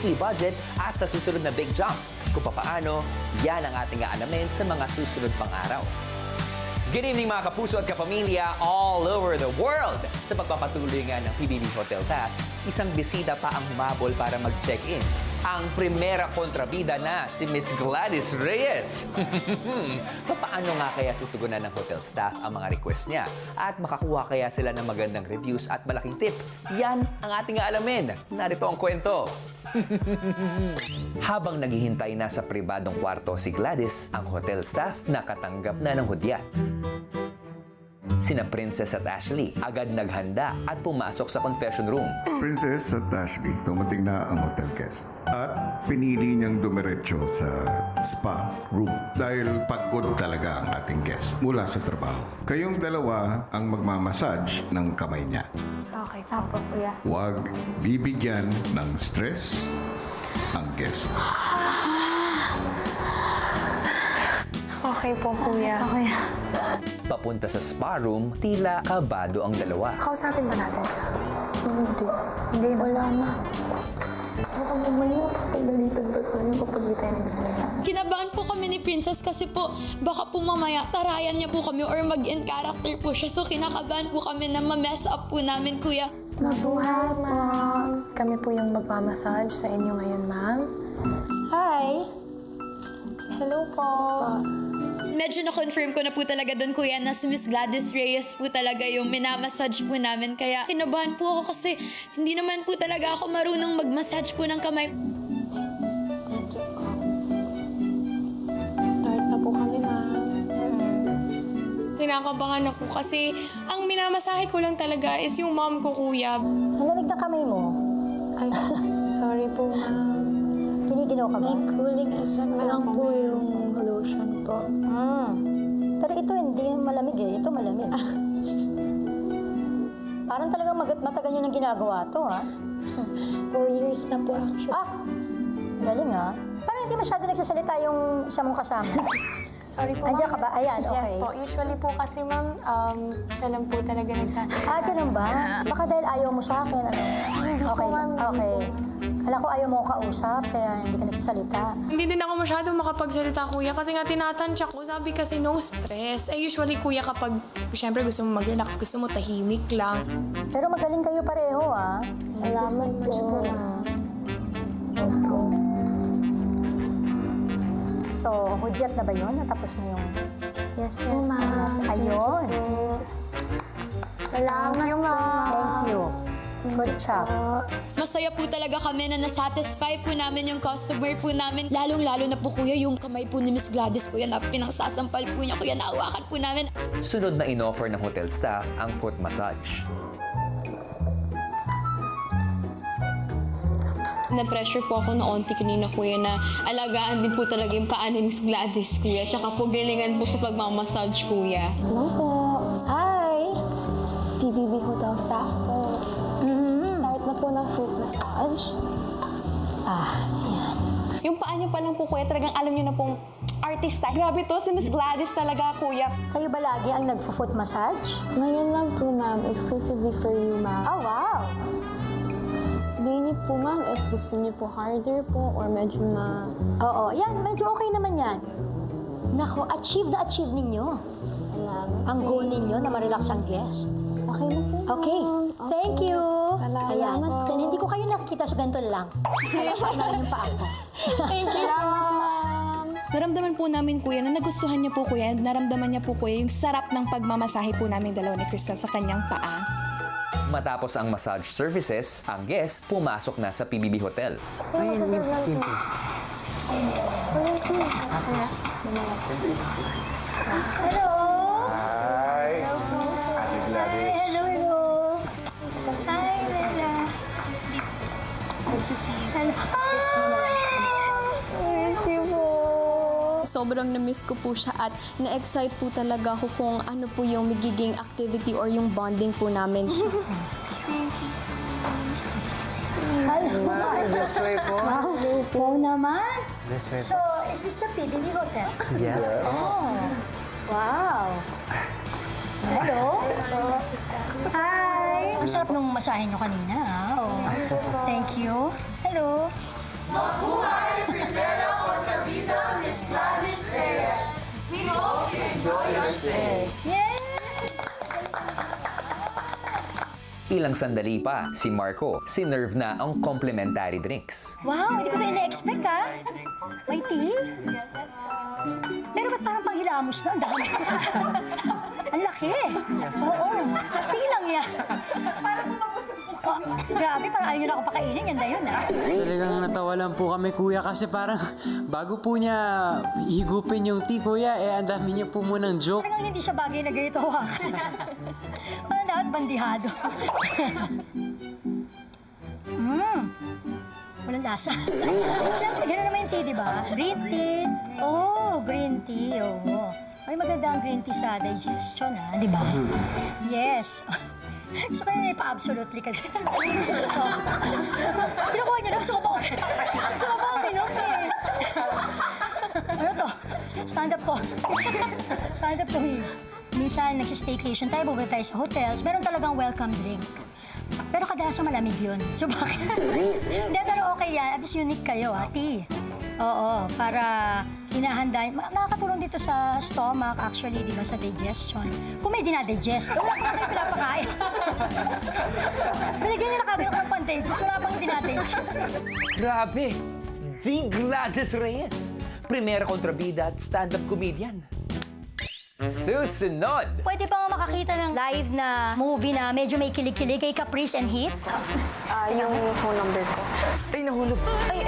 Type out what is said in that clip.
weekly budget at sa susunod na big jump. Kung papaano, yan ang ating aalamin sa mga susunod pang araw. Good evening mga kapuso at kapamilya all over the world! Sa pagpapatuloy nga ng PBB Hotel Task, isang bisita pa ang humabol para mag-check-in. Ang primera kontrabida na si Miss Gladys Reyes. Paano nga kaya tutugunan ng hotel staff ang mga request niya? At makakuha kaya sila ng magandang reviews at malaking tip? Yan ang ating aalamin. Narito ang kwento. Habang naghihintay na sa pribadong kwarto si Gladys, ang hotel staff nakatanggap na ng hudyat. Sina Princess at Ashley agad naghanda at pumasok sa confession room. Princess at Ashley, dumating na ang hotel guest. At pinili niyang dumiretso sa spa room dahil pagod talaga ang ating guest mula sa trabaho. Kayong dalawa ang magmamassage ng kamay niya. Okay, tapo kuya. Huwag bibigyan ng stress ang guest. Okay po kuya. Okay. Papunta sa spa room, tila kabado ang dalawa. Kausapin ba natin siya? Hindi. Hindi na. Wala na. Baka mamaya pagdalitan pa tayo kapag di tayo nagsalita. Kinabahan po kami ni Princess kasi po baka po mamaya tarayan niya po kami or mag-in character po siya. So kinakabahan po kami na ma-mess up po namin, kuya. Mabuhay po. Kami po yung magmamassage sa inyo ngayon, ma'am. Hi! Hello po. Medyo na-confirm ko na po talaga doon, kuya, na si Miss Gladys Reyes po talaga yung minamassage po namin. Kaya kinabahan po ako kasi hindi naman po talaga ako marunong mag-massage po ng kamay. Thank you po. Start na po kami, ma'am. Kinakabahan ako kasi ang minamasahe ko lang talaga is yung mom ko, kuya. Malamig na kamay mo. Ay, sorry po, ma'am. Kiniginaw ka ba? May cooling effect lang po yung lotion po. Pero ito hindi malamig eh. Ito malamig. Parang talagang matagal nyo nang ginagawa to, ha? 4 years na po actually. Galing, ha? Parang hindi masyado nagsasalita yung isa mong kasama. Sorry po, Andiyan ma'am. ka ba? Ayan, Yes okay. po. Usually po kasi, ma'am, siya lang po talaga nagsasalita. Ganun ba? Baka dahil ayaw mo sa akin, ano? Hindi po, Okay, ma'am. okay. Kala ko ayaw mo ko kausap, kaya hindi ka nagsasalita. Hindi din ako masyadong makapagsalita, kuya, kasi nga tinatansya ko. Sabi kasi no stress. Eh usually, kuya, kapag siyempre gusto mo mag-relax, gusto mo tahimik lang. Pero magaling kayo pareho, ha? Salamat po. So, hudyat na ba yun? Natapos na yung... Yes po, ma'am. Ayun. Salamat po. Thank you. Good job. Masaya po talaga kami na nasatisfy po namin yung customer po namin. Lalong-lalo na po, kuya, yung kamay po ni Miss Gladys, kuya, na pinangsasampal po niya, kuya, naawakan po namin. Sunod na in-offer ng hotel staff ang foot massage. Na-pressure po ako noon kanina, kuya, na alagaan din po talaga yung paa ni Miss Gladys, kuya. Tsaka po galingan po sa pagmamassage, kuya. Hello po. Hi! PBB Hotel staff po. Start na po ng foot massage. Yung paa niyo pa lang po, kuya, talagang alam niyo na pong artista. Grabe to, si Miss Gladys talaga, kuya. Kayo ba lagi ang nagfo-foot massage? Ngayon lang po, ma'am. Exclusively for you, ma'am. Oh, wow! Sabihin niyo po, ma'am, if gusto niyo po harder po or medyo Oo, yan. Medyo okay naman yan. Nako, achieve na achieve ninyo. Salamat. Ang goal ninyo na ma-relax ang guest. Okay na po, Okay. ma'am. Thank you. Salamat Ayan. po. Then, hindi ko kayo nakikita sa ganito lang. Kaya pa na lang yung paa ko. Thank you, ma'am. Naramdaman po namin, kuya, na nagustuhan niya po, kuya, and naramdaman niya po, kuya, yung sarap ng pagmamasahe po namin dalawa ni Crystal sa kanyang paa. Matapos ang massage services, ang guest pumasok na sa PBB Hotel. Sino magsaserve ng tea? Hello! Hi! Ate Gladys. Hello, hello. Hi, Lela. Thank you po. Sobrang na-miss ko po siya at na-excite po talaga ako kung ano po yung magiging activity or yung bonding po namin. Best way po. Wow naman. Best way So, is this the PBB Hotel? Yes. Oh, wow. Hello. Hi. Ang sarap nung masahe nyo kanina, ha? Oh. Thank you. Hello. Ilang sandali pa, si Marco sinerve na ang complimentary drinks. Wow, hindi ko ito ina-expect ha. May tea? Pero ba't parang panghilamos na? Ang dami. Ang laki. Oo, tea lang yan. Oh, grabe, parang ayaw nyo na ako pakainin. Yan na yun ha. Talagang natawa lang po kami, kuya, kasi parang bago po niya higupin yung tea, kuya, ang dami niya po munang joke. Parang hindi siya bagay na ganito hawakan. Parang dapat bandihado. Walang lasa. Siyempre, gano'n naman yung tea, di ba? Green tea. Oh, green tea. Oh. Ay, maganda ang green tea sa digestion, ha? Di ba? Yes. So, kaya pa-absolutely ka dyan. Kinukuha niyo na. Gusto ko pa uminom eh. Ano to? Stand-up ko. Stand-up to me. Minsan, nag-staycation tayo, pupunta tayo sa hotels. Meron talagang welcome drink. Pero kadalasan malamig yun. So, bakit? Hindi, pero okay yan. At least unique kayo, ha? Tea. Oo, para hinahanda. Nakakatulong dito sa stomach, actually, di ba, sa digestion. Kung may dinadigest, wala pa kayo pinapakain. Binigyan niyo na kagad ng pandigest, wala pang dinadigest. Grabe! The Gladys Reyes! Primera kontrabida at stand-up comedian. Susunod! Pwede pa nga makakita ng live na movie na medyo may kilig-kilig kay Caprice and Heat? Yung phone number ko. Ay, nahulog. Ay,